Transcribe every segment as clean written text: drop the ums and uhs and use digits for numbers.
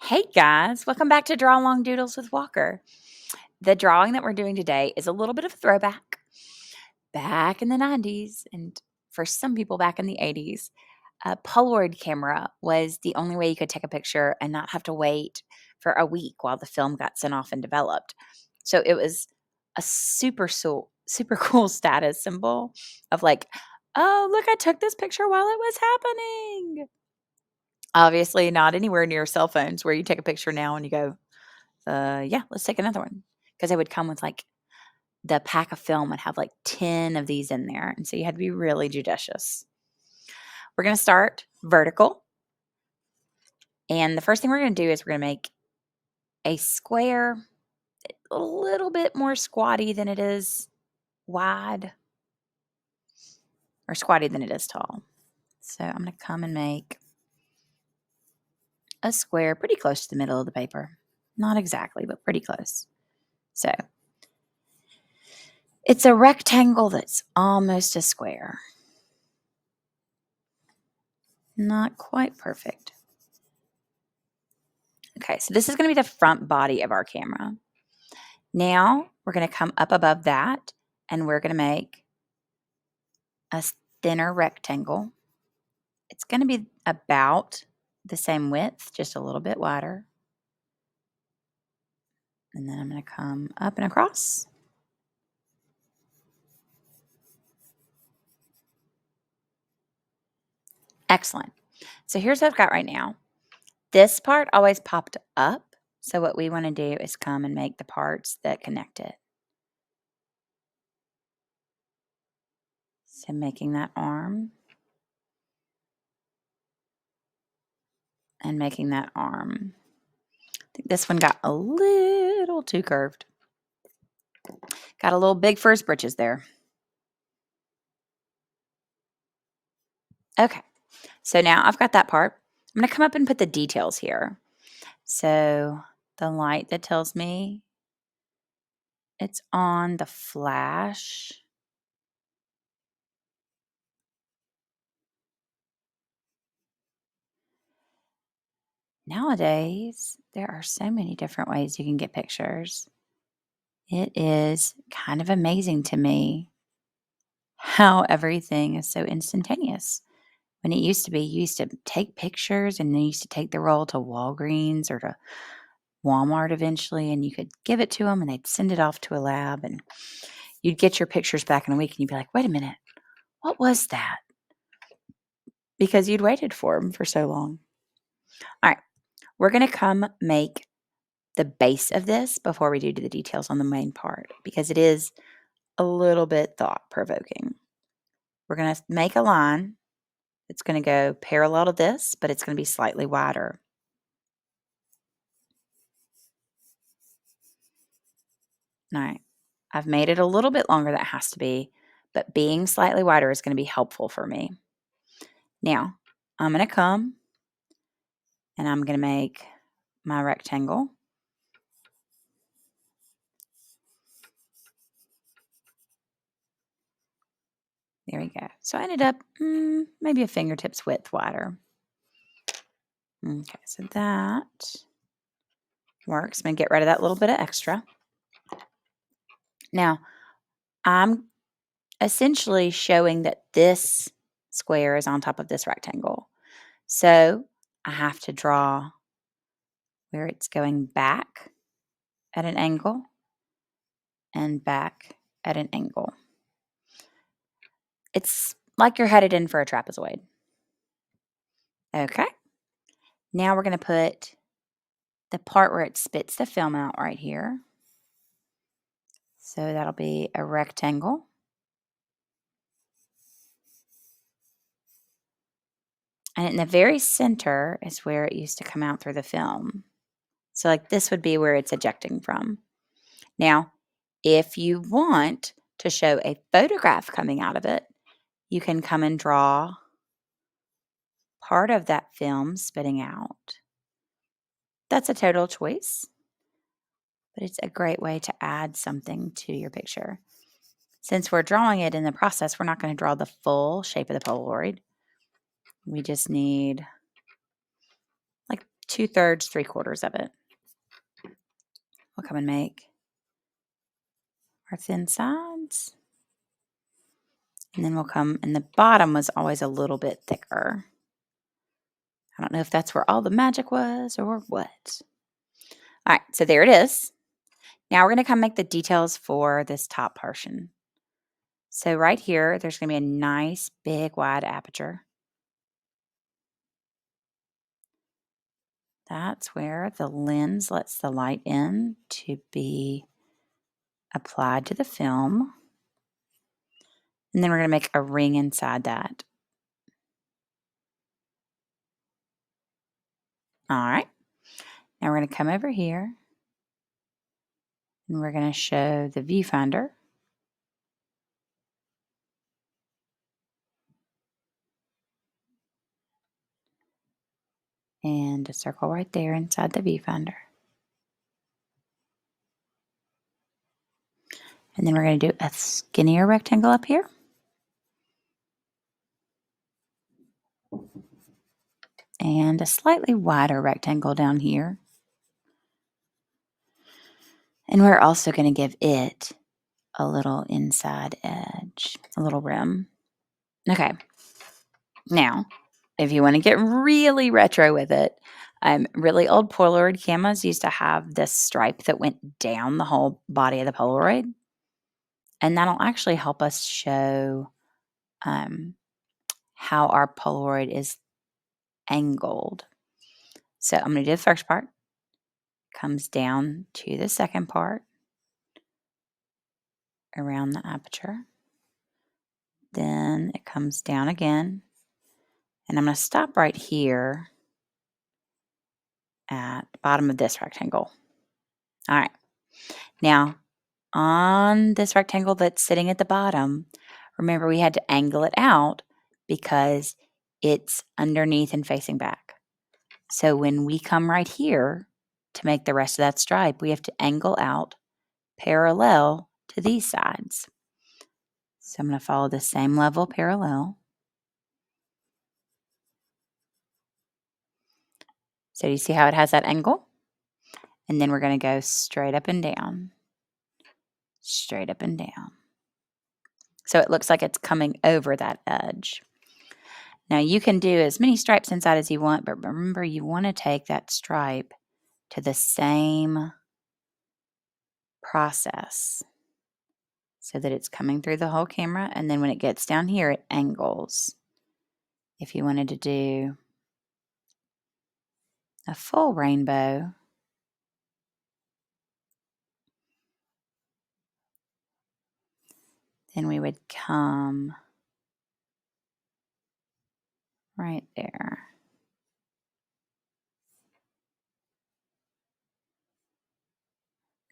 Hey guys, welcome back to Draw Along Doodles with Walker. The drawing that we're doing today is a little bit of a throwback. Back in the 90s, and for some people back in the 80s, a Polaroid camera was the only way you could take a picture and not have to wait for a week while the film got sent off and developed. So it was a super cool status symbol of like, oh, look, I took this picture while it was happening. Obviously, not anywhere near cell phones where you take a picture now and you go, yeah, let's take another one. Because they would come with like the pack of film would have like 10 of these in there. And so you had to be really judicious. We're going to start vertical. And the first thing we're going to do is we're going to make a square a little bit more squatty than it is wide, or squatty than it is tall. So I'm going to come and make a square pretty close to the middle of the paper. Not exactly, but pretty close. So it's a rectangle that's almost a square. Not quite perfect. Okay, so this is going to be the front body of our camera. Now we're going to come up above that and we're going to make a thinner rectangle. It's going to be about the same width, just a little bit wider. And then I'm going to come up and across. Excellent. So here's what I've got right now. This part always popped up. So what we want to do is come and make the parts that connect it. So making that arm and making that arm. I think this one got a little too curved. Got a little big for his britches there. Okay, so now I've got that part. I'm going to come up and put the details here. So the light that tells me it's on the flash. Nowadays, there are so many different ways you can get pictures. It is kind of amazing to me how everything is so instantaneous. When it used to be, you used to take pictures and then you used to take the roll to Walgreens or to Walmart eventually, and you could give it to them and they'd send it off to a lab and you'd get your pictures back in a week and you'd be like, wait a minute, what was that? Because you'd waited for them for so long. All right, we're going to come make the base of this before we do the details on the main part because it is a little bit thought-provoking. We're going to make a line that's going to go parallel to this, but it's going to be slightly wider. All right, I've made it a little bit longer than it has to be, but being slightly wider is going to be helpful for me. Now, I'm going to come and I'm going to make my rectangle. There we go. So I ended up maybe a fingertip's width wider. Okay, so that works. I'm going to get rid of that little bit of extra. Now, I'm essentially showing that this square is on top of this rectangle. So I have to draw where it's going back at an angle and back at an angle. It's like you're headed in for a trapezoid. Okay. Now we're going to put the part where it spits the film out right here. So that'll be a rectangle. And in the very center is where it used to come out through the film. So like this would be where it's ejecting from. Now, if you want to show a photograph coming out of it, you can come and draw part of that film spitting out. That's a total choice, but it's a great way to add something to your picture. Since we're drawing it in the process, we're not going to draw the full shape of the Polaroid. We just need like 2/3, 3/4 of it. We'll come and make our thin sides. And then we'll come, and the bottom was always a little bit thicker. I don't know if that's where all the magic was or what. All right, so there it is. Now we're going to come make the details for this top portion. So right here, there's going to be a nice big wide aperture. That's where the lens lets the light in to be applied to the film. And then we're going to make a ring inside that. All right. Now we're going to come over here and we're going to show the viewfinder. And a circle right there inside the viewfinder. And then we're going to do a skinnier rectangle up here. And a slightly wider rectangle down here. And we're also going to give it a little inside edge, a little rim. Okay. Now, if you want to get really retro with it, really old Polaroid cameras used to have this stripe that went down the whole body of the Polaroid. And that'll actually help us show how our Polaroid is angled. So I'm going to do the first part. Comes down to the second part around the aperture. Then it comes down again. And I'm going to stop right here at the bottom of this rectangle. All right. Now, on this rectangle that's sitting at the bottom, remember we had to angle it out because it's underneath and facing back. So when we come right here to make the rest of that stripe, we have to angle out parallel to these sides. So I'm going to follow the same level parallel. So do you see how it has that angle? And then we're going to go straight up and down. Straight up and down. So it looks like it's coming over that edge. Now you can do as many stripes inside as you want, but remember you want to take that stripe to the same process so that it's coming through the whole camera, and then when it gets down here it angles. If you wanted to do a full rainbow, then we would come right there.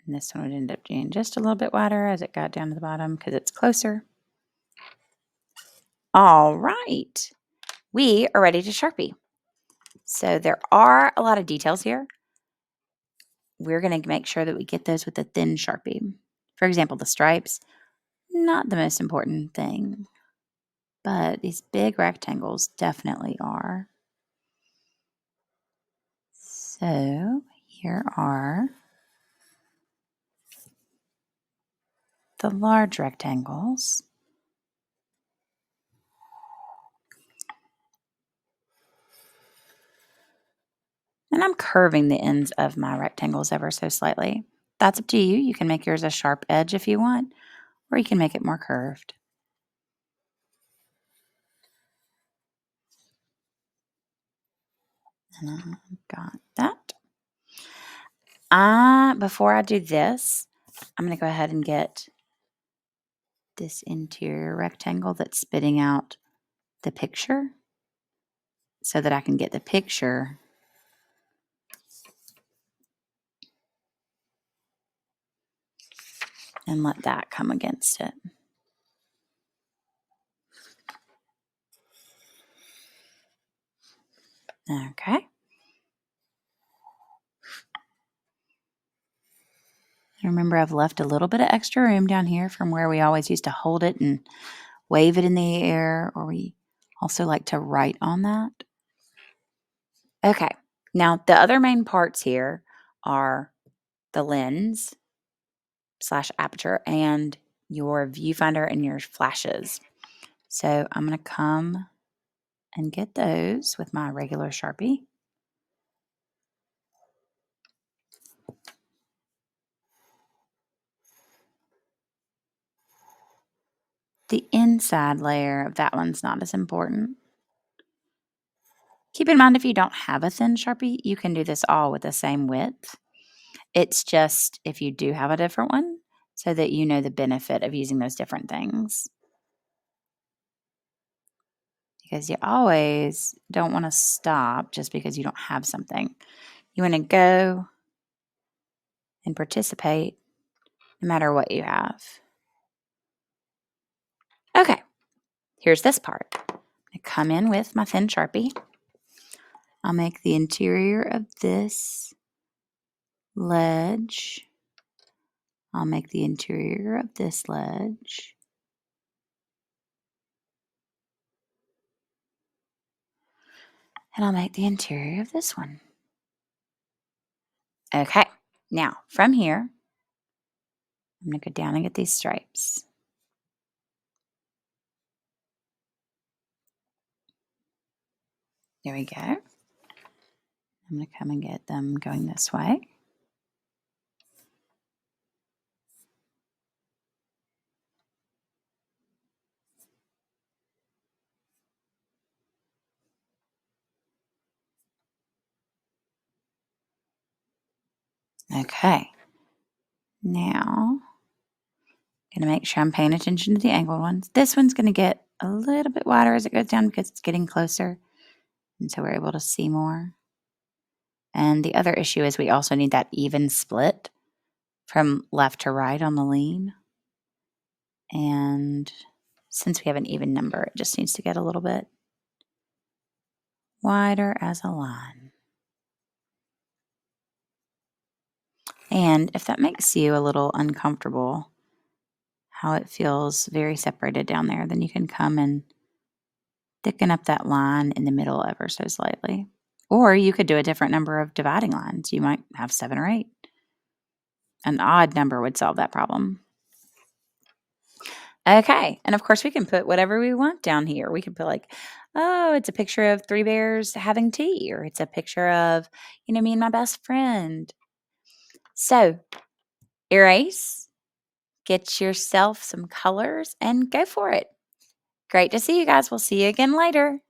And this one would end up being just a little bit wider as it got down to the bottom because it's closer. All right. We are ready to Sharpie. So there are a lot of details here. We're going to make sure that we get those with a thin Sharpie. For example, the stripes, not the most important thing, but these big rectangles definitely are. So here are the large rectangles. And I'm curving the ends of my rectangles ever so slightly. That's up to you. You can make yours a sharp edge if you want, or you can make it more curved. And I've got that. Before I do this, I'm going to go ahead and get this interior rectangle that's spitting out the picture so that I can get the picture and let that come against it. Okay. Remember, I've left a little bit of extra room down here from where we always used to hold it and wave it in the air, or we also like to write on that. Okay, Now, the other main parts here are the lens / aperture and your viewfinder and your flashes. So I'm going to come and get those with my regular Sharpie. The inside layer of that one's not as important. Keep in mind, if you don't have a thin Sharpie, you can do this all with the same width. It's just if you do have a different one, so that you know the benefit of using those different things. Because you always don't want to stop just because you don't have something. You want to go and participate no matter what you have. Okay, here's this part. I come in with my thin Sharpie. I'll make the interior of this ledge. I'll make the interior of this ledge. And I'll make the interior of this one. Okay, now from here, I'm going to go down and get these stripes. There we go. I'm going to come and get them going this way. Okay. Now, I'm going to make sure I'm paying attention to the angled ones. This one's going to get a little bit wider as it goes down because it's getting closer. And so we're able to see more. And the other issue is we also need that even split from left to right on the lean. And since we have an even number, it just needs to get a little bit wider as a line. And if that makes you a little uncomfortable, how it feels very separated down there, then you can come and thicken up that line in the middle ever so slightly. Or you could do a different number of dividing lines. You might have 7 or 8. An odd number would solve that problem. Okay, and of course we can put whatever we want down here. We can put like, oh, it's a picture of 3 bears having tea, or it's a picture of, me and my best friend. So, erase, get yourself some colors, and go for it. Great to see you guys. We'll see you again later.